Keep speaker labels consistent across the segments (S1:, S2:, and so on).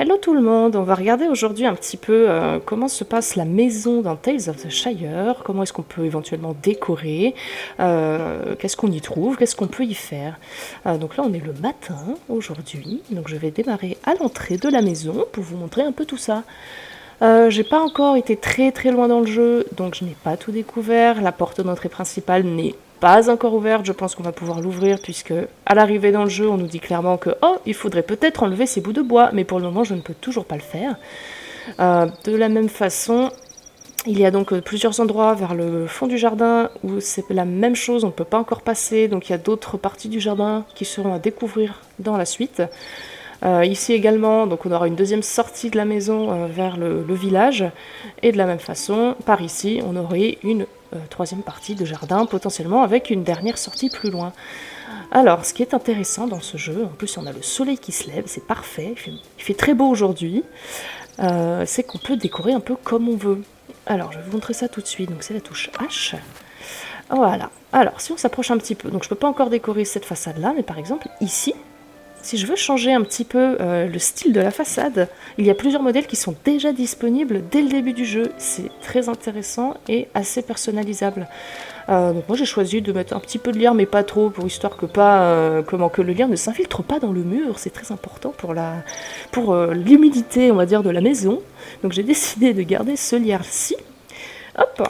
S1: Hello tout le monde, on va regarder aujourd'hui un petit peu comment se passe la maison dans Tales of the Shire, comment est-ce qu'on peut éventuellement décorer, qu'est-ce qu'on y trouve, qu'est-ce qu'on peut y faire. Donc là on est le matin aujourd'hui, donc je vais démarrer à l'entrée de la maison pour vous montrer un peu tout ça. J'ai pas encore été très loin dans le jeu, donc je n'ai pas tout découvert, la porte d'entrée principale n'est pas encore ouverte, je pense qu'on va pouvoir l'ouvrir puisque à l'arrivée dans le jeu on nous dit clairement que il faudrait peut-être enlever ces bouts de bois, mais pour le moment je ne peux toujours pas le faire. De la même façon, il y a donc plusieurs endroits vers le fond du jardin où c'est la même chose, on ne peut pas encore passer, donc il y a d'autres parties du jardin qui seront à découvrir dans la suite. Ici également, donc on aura une deuxième sortie de la maison vers le village, et de la même façon, par ici, on aurait une troisième partie de jardin, potentiellement avec une dernière sortie plus loin. Alors, ce qui est intéressant dans ce jeu, en plus on a le soleil qui se lève, c'est parfait, il fait très beau aujourd'hui, c'est qu'on peut décorer un peu comme on veut. Alors, je vais vous montrer ça tout de suite, donc c'est la touche H. Voilà, alors si on s'approche un petit peu, donc je ne peux pas encore décorer cette façade-là, mais par exemple ici, si je veux changer un petit peu le style de la façade, il y a plusieurs modèles qui sont déjà disponibles dès le début du jeu. C'est très intéressant et assez personnalisable. Donc moi j'ai choisi de mettre un petit peu de lierre, mais pas trop, pour histoire que que le lierre ne s'infiltre pas dans le mur. C'est très important pour l'humidité, on va dire, de la maison. Donc j'ai décidé de garder ce lierre-ci. Hop.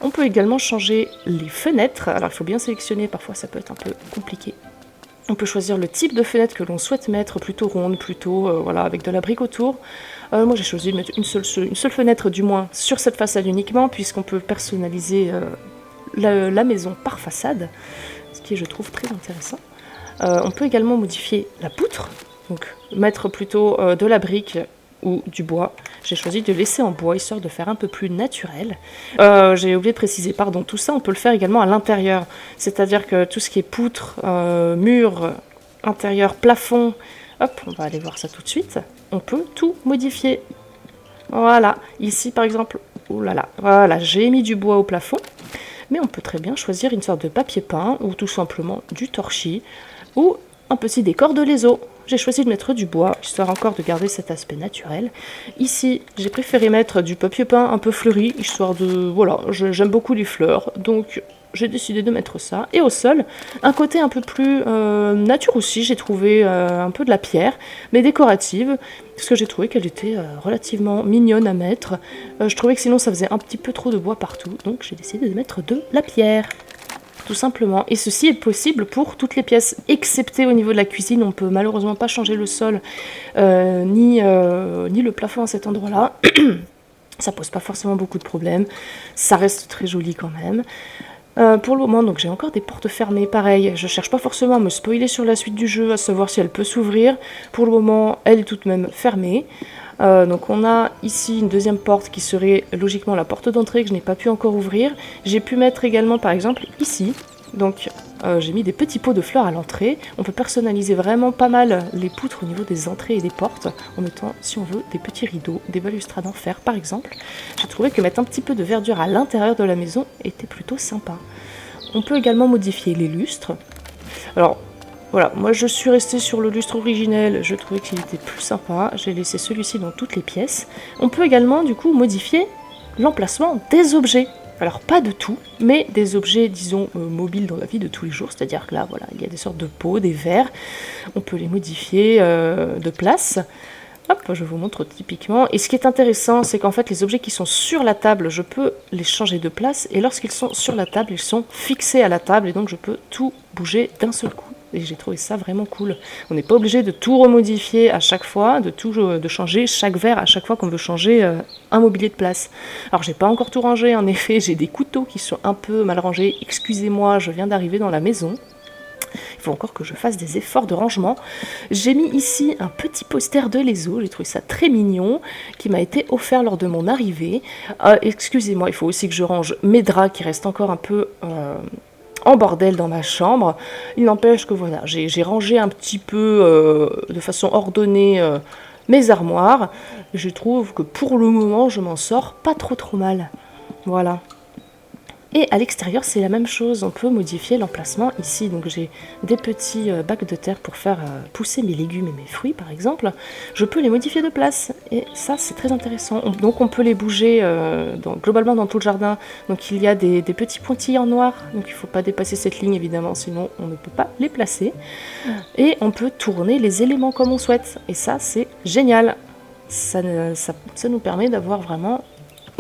S1: On peut également changer les fenêtres. Alors il faut bien sélectionner, parfois ça peut être un peu compliqué. On peut choisir le type de fenêtre que l'on souhaite mettre, plutôt ronde, plutôt voilà, avec de la brique autour. Moi j'ai choisi de mettre une seule fenêtre du moins sur cette façade uniquement, puisqu'on peut personnaliser la maison par façade, ce qui est je trouve très intéressant. On peut également modifier la poutre, donc mettre plutôt de la brique ou du bois. J'ai choisi de laisser en bois, histoire de faire un peu plus naturel. J'ai oublié de préciser, pardon, tout ça on peut le faire également à l'intérieur. C'est-à-dire que tout ce qui est poutre, mur, intérieur, plafond, hop, on va aller voir ça tout de suite. On peut tout modifier. Voilà, ici par exemple, oulala, voilà, j'ai mis du bois au plafond. Mais on peut très bien choisir une sorte de papier peint, ou tout simplement du torchis, ou un petit décor de lézot. J'ai choisi de mettre du bois, histoire encore de garder cet aspect naturel. Ici, j'ai préféré mettre du papier peint un peu fleuri, histoire de... Voilà, j'aime beaucoup les fleurs, donc j'ai décidé de mettre ça. Et au sol, un côté un peu plus nature aussi, j'ai trouvé un peu de la pierre, mais décorative, parce que j'ai trouvé qu'elle était relativement mignonne à mettre. Je trouvais que sinon ça faisait un petit peu trop de bois partout, donc j'ai décidé de mettre de la pierre. Tout simplement. Et ceci est possible pour toutes les pièces, excepté au niveau de la cuisine. On ne peut malheureusement pas changer le sol ni le plafond à cet endroit-là. Ça pose pas forcément beaucoup de problèmes. Ça reste très joli quand même. Pour le moment, donc j'ai encore des portes fermées. Pareil, je cherche pas forcément à me spoiler sur la suite du jeu, à savoir si elle peut s'ouvrir. Pour le moment, elle est tout de même fermée. Donc on a ici une deuxième porte qui serait logiquement la porte d'entrée que je n'ai pas pu encore ouvrir. J'ai pu mettre également par exemple ici, donc j'ai mis des petits pots de fleurs à l'entrée. On peut personnaliser vraiment pas mal les poutres au niveau des entrées et des portes en mettant, si on veut, des petits rideaux, des balustrades en fer par exemple. J'ai trouvé que mettre un petit peu de verdure à l'intérieur de la maison était plutôt sympa. On peut également modifier les lustres. Alors voilà, moi je suis restée sur le lustre originel, je trouvais qu'il était plus sympa, j'ai laissé celui-ci dans toutes les pièces. On peut également du coup modifier l'emplacement des objets. Alors pas de tout, mais des objets disons mobiles dans la vie de tous les jours, c'est-à-dire que là voilà, il y a des sortes de pots, des verres, on peut les modifier de place. Hop, je vous montre typiquement. Et ce qui est intéressant, c'est qu'en fait, les objets qui sont sur la table, je peux les changer de place. Et lorsqu'ils sont sur la table, ils sont fixés à la table. Et donc, je peux tout bouger d'un seul coup. Et j'ai trouvé ça vraiment cool. On n'est pas obligé de tout remodifier à chaque fois, de changer chaque verre à chaque fois qu'on veut changer un mobilier de place. Alors, j'ai pas encore tout rangé, en effet. J'ai des couteaux qui sont un peu mal rangés. Excusez-moi, je viens d'arriver dans la maison. Il faut encore que je fasse des efforts de rangement. J'ai mis ici un petit poster de Lézo, j'ai trouvé ça très mignon, qui m'a été offert lors de mon arrivée. Excusez-moi, il faut aussi que je range mes draps qui restent encore un peu en bordel dans ma chambre. Il n'empêche que voilà, j'ai rangé un petit peu de façon ordonnée mes armoires. Je trouve que pour le moment, je m'en sors pas trop mal. Voilà. Et à l'extérieur, c'est la même chose, on peut modifier l'emplacement ici. Donc j'ai des petits bacs de terre pour faire pousser mes légumes et mes fruits par exemple. Je peux les modifier de place et ça c'est très intéressant. Donc on peut les bouger globalement dans tout le jardin. Donc il y a des petits pointillés en noir, donc il ne faut pas dépasser cette ligne évidemment, sinon on ne peut pas les placer. Et on peut tourner les éléments comme on souhaite et ça c'est génial. Ça nous permet d'avoir vraiment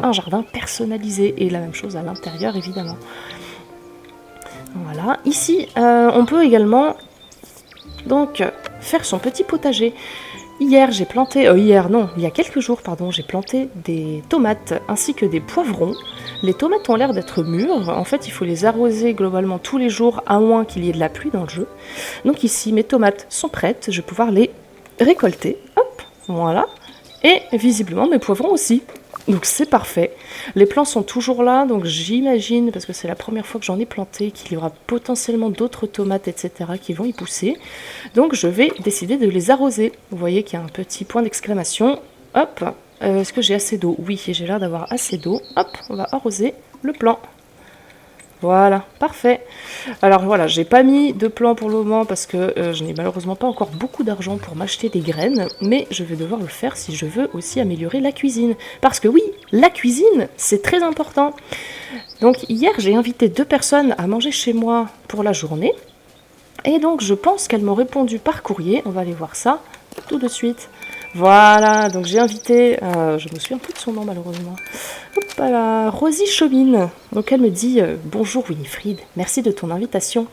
S1: un jardin personnalisé et la même chose à l'intérieur évidemment. Voilà, ici on peut également donc faire son petit potager. Il y a quelques jours pardon, j'ai planté des tomates ainsi que des poivrons. Les tomates ont l'air d'être mûres, en fait il faut les arroser globalement tous les jours à moins qu'il y ait de la pluie dans le jeu. Donc ici mes tomates sont prêtes, je vais pouvoir les récolter, hop, voilà. Et visiblement mes poivrons aussi. Donc c'est parfait. Les plants sont toujours là, donc j'imagine, parce que c'est la première fois que j'en ai planté, qu'il y aura potentiellement d'autres tomates, etc. qui vont y pousser. Donc je vais décider de les arroser. Vous voyez qu'il y a un petit point d'exclamation. Hop, est-ce que j'ai assez d'eau? Oui, j'ai l'air d'avoir assez d'eau. Hop, on va arroser le plant. Voilà, parfait. Alors voilà, j'ai pas mis de plan pour le moment parce que je n'ai malheureusement pas encore beaucoup d'argent pour m'acheter des graines, mais je vais devoir le faire si je veux aussi améliorer la cuisine. Parce que oui, la cuisine, c'est très important. Donc hier, j'ai invité 2 personnes à manger chez moi pour la journée, et donc je pense qu'elles m'ont répondu par courrier. On va aller voir ça tout de suite. Voilà, donc j'ai invité, je me souviens plus de son nom malheureusement, Rosie Chaumine. Donc elle me dit bonjour Winifred, merci de ton invitation.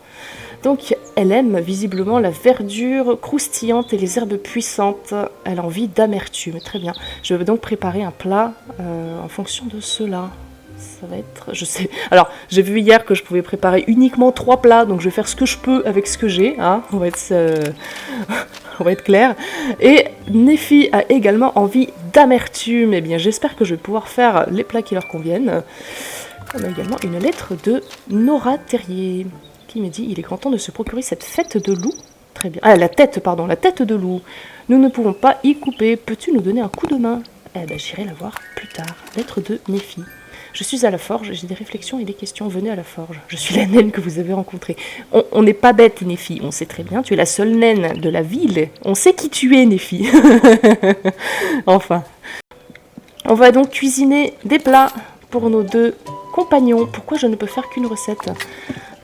S1: Donc elle aime visiblement la verdure croustillante et les herbes puissantes. Elle a envie d'amertume, très bien. Je vais donc préparer un plat en fonction de cela. Ça va être, je sais. Alors, j'ai vu hier que je pouvais préparer uniquement 3 plats, donc je vais faire ce que je peux avec ce que j'ai, hein. On va être clair. Et Nefi a également envie d'amertume. Eh bien, j'espère que je vais pouvoir faire les plats qui leur conviennent. On a également une lettre de Nora Terrier qui me dit: il est grand temps de se procurer cette fête de loup. Très bien. Ah, la tête de loup. Nous ne pouvons pas y couper. Peux-tu nous donner un coup de main? Eh ben, j'irai la voir plus tard. Lettre de Nefi. Je suis à la forge, j'ai des réflexions et des questions, venez à la forge. Je suis la naine que vous avez rencontrée. On n'est pas bête, Nefi, on sait très bien, tu es la seule naine de la ville. On sait qui tu es, Nefi. Enfin. On va donc cuisiner des plats pour nos 2 compagnons. Pourquoi je ne peux faire qu'une recette?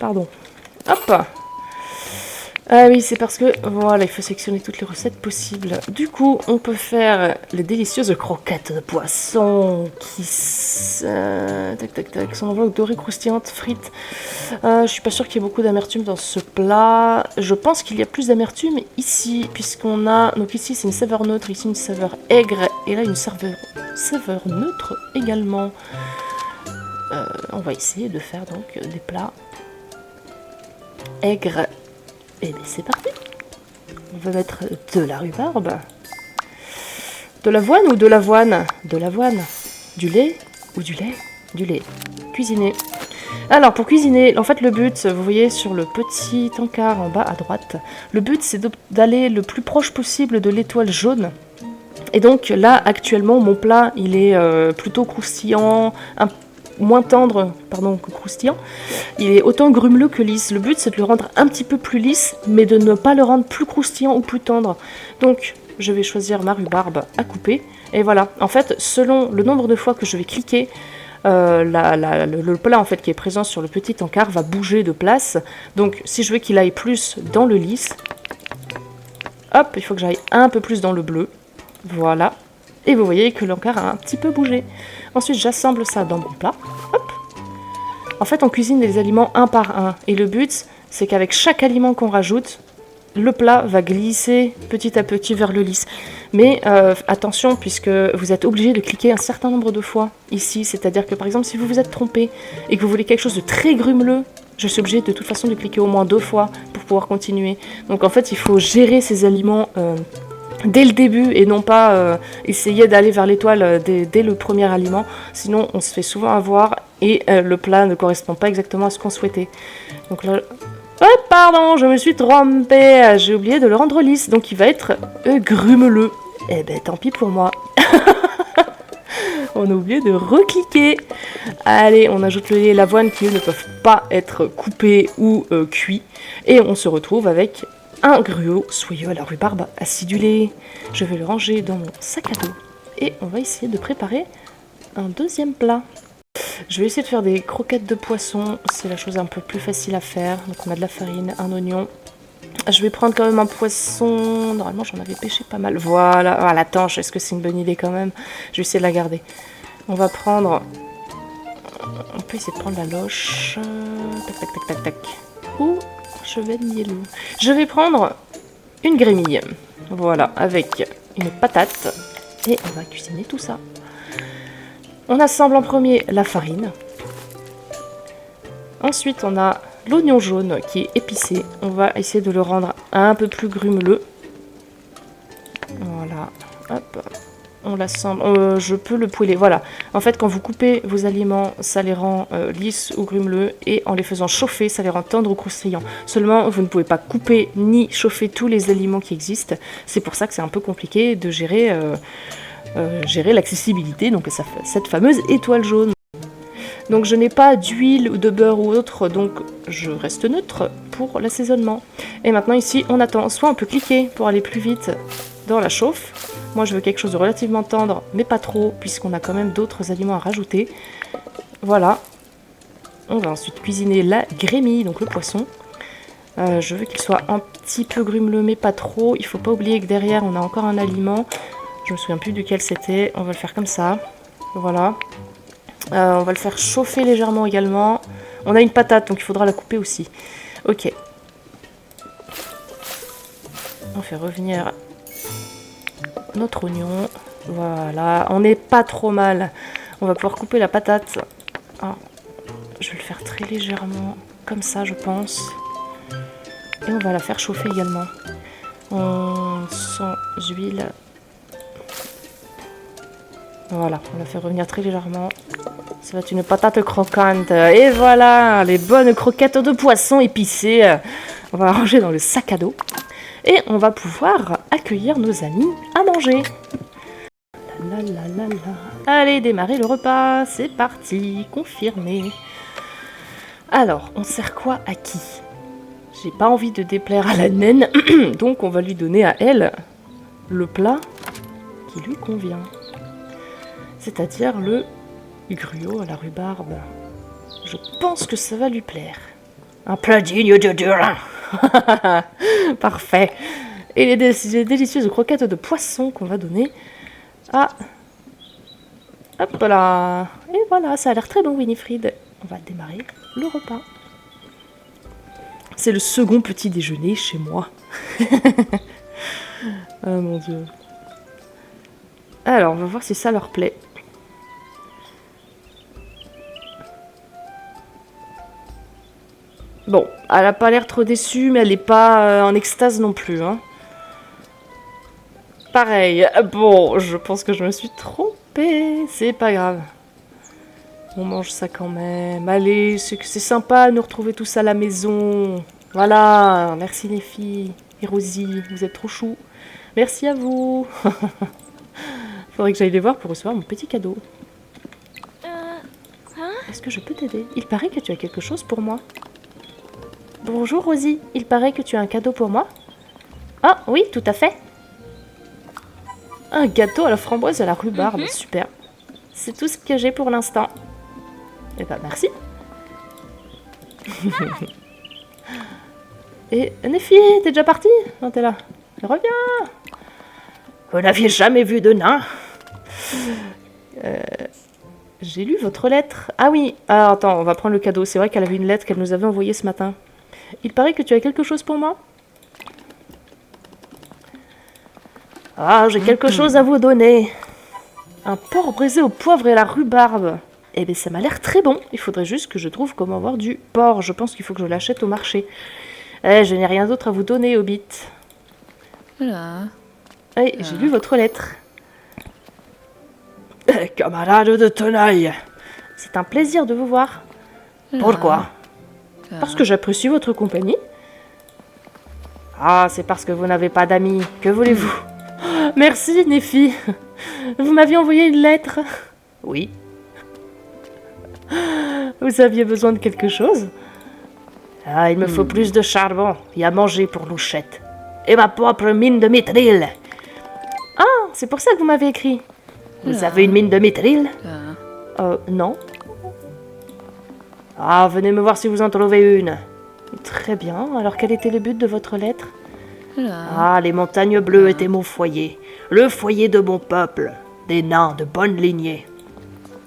S1: Pardon. Hop. Ah oui, c'est parce que, voilà, il faut sélectionner toutes les recettes possibles. Du coup, on peut faire les délicieuses croquettes de poisson qui sont en voie dorées, croustillantes, frites. Je suis pas sûre qu'il y ait beaucoup d'amertume dans ce plat. Je pense qu'il y a plus d'amertume ici, puisqu'on a... Donc ici, c'est une saveur neutre, ici une saveur aigre, et là, une saveur neutre également. On va essayer de faire donc des plats aigres. Et bien c'est parti. On va mettre de la rhubarbe. De l'avoine ou de l'avoine? De l'avoine. Du lait ou du lait? Du lait. Cuisiner. Alors pour cuisiner, en fait le but, vous voyez sur le petit encart en bas à droite, le but c'est d'aller le plus proche possible de l'étoile jaune. Et donc là actuellement mon plat il est plutôt croustillant, moins tendre que croustillant. Il est autant grumeleux que lisse. Le but c'est de le rendre un petit peu plus lisse, mais de ne pas le rendre plus croustillant ou plus tendre. Donc je vais choisir ma rhubarbe à couper. Et voilà, en fait, selon le nombre de fois que je vais cliquer, le plat en fait qui est présent sur le petit encart va bouger de place. Donc si je veux qu'il aille plus dans le lisse, hop, il faut que j'aille un peu plus dans le bleu. Voilà. Et vous voyez que l'encart a un petit peu bougé. Ensuite, j'assemble ça dans mon plat. Hop. En fait, on cuisine les aliments un par un. Et le but, c'est qu'avec chaque aliment qu'on rajoute, le plat va glisser petit à petit vers le lisse. Mais attention, puisque vous êtes obligé de cliquer un certain nombre de fois ici. C'est-à-dire que, par exemple, si vous vous êtes trompé et que vous voulez quelque chose de très grumeleux, je suis obligée de toute façon de cliquer au moins 2 fois pour pouvoir continuer. Donc, en fait, il faut gérer ces aliments... dès le début et non pas essayer d'aller vers l'étoile dès le premier aliment, sinon on se fait souvent avoir et le plat ne correspond pas exactement à ce qu'on souhaitait. Donc là, oh pardon, je me suis trompée, j'ai oublié de le rendre lisse, donc il va être grumeleux. Eh ben tant pis pour moi. On a oublié de recliquer. Allez, on ajoute le lait et l'avoine qui eux ne peuvent pas être coupés ou cuits. Et on se retrouve avec un gruau soyeux à la rhubarbe acidulé. Je vais le ranger dans mon sac à dos. Et on va essayer de préparer un deuxième plat. Je vais essayer de faire des croquettes de poisson. C'est la chose un peu plus facile à faire. Donc on a de la farine, un oignon. Je vais prendre quand même un poisson. Normalement, j'en avais pêché pas mal. Voilà. Ah, la tanche, est-ce que c'est une bonne idée quand même? Je vais essayer de la garder. On va prendre... On peut essayer de prendre la loche. Tac, tac, tac, tac, tac. Ouh, je vais nier l'eau. Je vais prendre une grémille. Voilà, avec une patate. Et on va cuisiner tout ça. On assemble en premier la farine. Ensuite, on a l'oignon jaune qui est épicé. On va essayer de le rendre un peu plus grumeleux. Voilà. Hop. On l'assemble. Je peux le poêler. Voilà. En fait, quand vous coupez vos aliments, ça les rend lisses ou grumeleux. Et en les faisant chauffer, ça les rend tendres ou croustillants. Seulement, vous ne pouvez pas couper ni chauffer tous les aliments qui existent. C'est pour ça que c'est un peu compliqué de gérer l'accessibilité, donc cette fameuse étoile jaune. Donc je n'ai pas d'huile ou de beurre ou autre, donc je reste neutre pour l'assaisonnement. Et maintenant ici, on attend. Soit on peut cliquer pour aller plus vite dans la chauffe. Moi je veux quelque chose de relativement tendre, mais pas trop, puisqu'on a quand même d'autres aliments à rajouter. Voilà. On va ensuite cuisiner la grémille, donc le poisson. Je veux qu'il soit un petit peu grumeleux, mais pas trop. Il ne faut pas oublier que derrière, on a encore un aliment. Je me souviens plus duquel c'était. On va le faire comme ça. Voilà. On va le faire chauffer légèrement également. On a une patate, donc il faudra la couper aussi. Ok. On fait revenir notre oignon. Voilà. On n'est pas trop mal. On va pouvoir couper la patate. Ah. Je vais le faire très légèrement. Comme ça, je pense. Et on va la faire chauffer également. Sans huile. Voilà, on la fait revenir très légèrement. Ça va être une patate croquante. Et voilà, les bonnes croquettes de poisson épicées. On va ranger dans le sac à dos. Et on va pouvoir accueillir nos amis à manger. La, la, la, la. Allez, démarrer le repas. C'est parti, confirmé. Alors, on sert quoi à qui? J'ai pas envie de déplaire à la naine. Donc on va lui donner à elle le plat qui lui convient. C'est-à-dire le gruau à la rhubarbe. Je pense que ça va lui plaire. Un plat digne de Durin. Parfait. Et les délicieuses croquettes de poisson qu'on va donner à... Hop là. Et voilà, ça a l'air très bon, Winifred. On va démarrer le repas. C'est le second petit déjeuner chez moi. Oh mon Dieu. Alors, on va voir si ça leur plaît. Bon, elle a pas l'air trop déçue, mais elle n'est pas en extase non plus. Hein. Pareil. Bon, je pense que je me suis trompée. C'est pas grave. On mange ça quand même. Allez, c'est sympa de nous retrouver tous à la maison. Voilà. Merci les filles. Et Rosie, vous êtes trop chou. Merci à vous. Faudrait que j'aille les voir pour recevoir mon petit cadeau. Est-ce que je peux t'aider? Il paraît que tu as quelque chose pour moi. Bonjour Rosie, il paraît que tu as un cadeau pour moi. Ah oui, tout à fait. Un gâteau à la framboise et à la rhubarbe, super. C'est tout ce que j'ai pour l'instant. Eh ben merci. Et Néfi, t'es déjà partie? Non, t'es là. Reviens. Vous n'aviez jamais vu de nain? J'ai lu votre lettre. Ah oui, ah, attends, on va prendre le cadeau. C'est vrai qu'elle avait une lettre qu'elle nous avait envoyée ce matin. Il paraît que tu as quelque chose pour moi? Ah, j'ai quelque chose à vous donner. Un porc braisé au poivre et à la rhubarbe. Eh bien, ça m'a l'air très bon. Il faudrait juste que je trouve comment avoir du porc. Je pense qu'il faut que je l'achète au marché. Je n'ai rien d'autre à vous donner, Hobbit.
S2: Voilà.
S1: Oui, j'ai lu votre lettre.
S3: Camarade de tenaille.
S1: C'est un plaisir de vous voir.
S3: Pourquoi?
S1: Parce que j'apprécie votre compagnie. Ah, c'est parce que vous n'avez pas d'amis. Que voulez-vous? Merci, Néfi. Vous m'aviez envoyé une lettre. Oui. Vous aviez besoin de quelque chose?
S3: Ah, il me faut plus de charbon et à manger pour Louchette. Et ma propre mine de mithril.
S1: Ah, c'est pour ça que vous m'avez écrit.
S3: Vous avez une mine de mithril?
S1: Non.
S3: Ah, venez me voir si vous en trouvez une.
S1: Très bien. Alors, quel était le but de votre lettre?
S3: Ah, les montagnes bleues étaient mon foyer. Le foyer de mon peuple. Des nains de bonne lignée.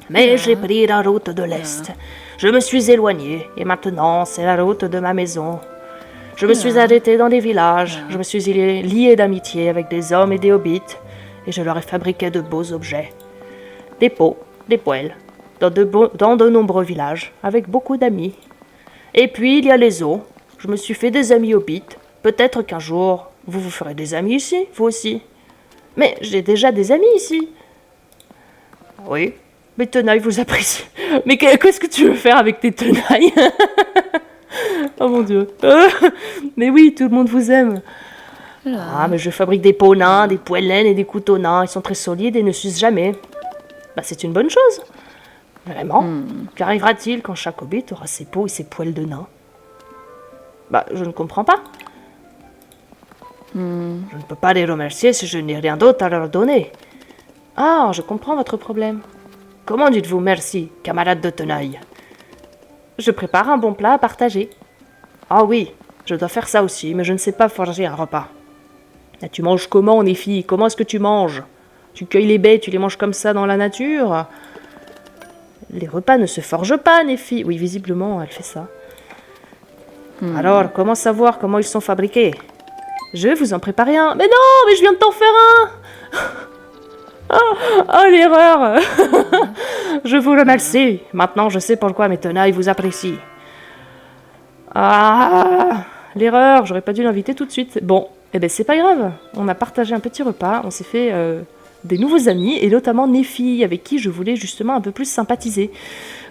S3: Mais j'ai pris la route de l'Est. Je me suis éloigné et maintenant c'est la route de ma maison. Je me suis arrêté dans des villages. Je me suis lié d'amitié avec des hommes et des hobbits et je leur ai fabriqué de beaux objets. Des pots, des poêles, dans de nombreux villages, avec beaucoup d'amis. Et puis il y a les eaux. Je me suis fait des amis hobbits. Peut-être qu'un jour, vous vous ferez des amis ici, vous aussi.
S1: Mais j'ai déjà des amis ici.
S3: Oui.
S1: Mes tenailles vous apprécient. Mais qu'est-ce que tu veux faire avec tes tenailles? Oh mon Dieu. Mais oui, tout le monde vous aime.
S3: Ah, mais je fabrique des pots nains, des poêles naines et des couteaux nains. Ils sont très solides et ne s'usent jamais.
S1: Bah, c'est une bonne chose.
S3: Vraiment? Qu'arrivera-t-il quand chaque hobbit aura ses pots et ses poêles de nains?
S1: Bah, je ne comprends pas.
S3: Je ne peux pas les remercier si je n'ai rien d'autre à leur donner.
S1: Ah, je comprends votre problème.
S3: Comment dites-vous merci, camarade de tenaille?
S1: Je prépare un bon plat à partager.
S3: Ah oui, je dois faire ça aussi, mais je ne sais pas forger un repas.
S1: Ah, tu manges comment, Néfi? Comment est-ce que tu manges? Tu cueilles les baies, tu les manges comme ça dans la nature? Les repas ne se forgent pas, Néfi. Oui, visiblement, elle fait ça.
S3: Alors, comment savoir comment ils sont fabriqués?
S1: Je vais vous en préparer un. Mais non, mais je viens de t'en faire un. Oh, l'erreur.
S3: Je vous remercie. Maintenant, je sais pourquoi mes tenailles vous apprécient.
S1: Ah, l'erreur. J'aurais pas dû l'inviter tout de suite. Bon, eh ben c'est pas grave. On a partagé un petit repas. On s'est fait des nouveaux amis, et notamment Néfi, avec qui je voulais justement un peu plus sympathiser.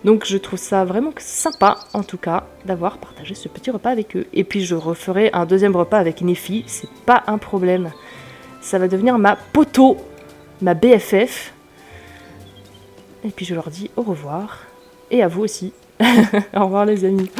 S1: Donc je trouve ça vraiment sympa, en tout cas, d'avoir partagé ce petit repas avec eux. Et puis je referai un deuxième repas avec Néfi. C'est pas un problème. Ça va devenir ma poteau. Ma BFF. Et puis je leur dis au revoir. Et à vous aussi. Au revoir les amis.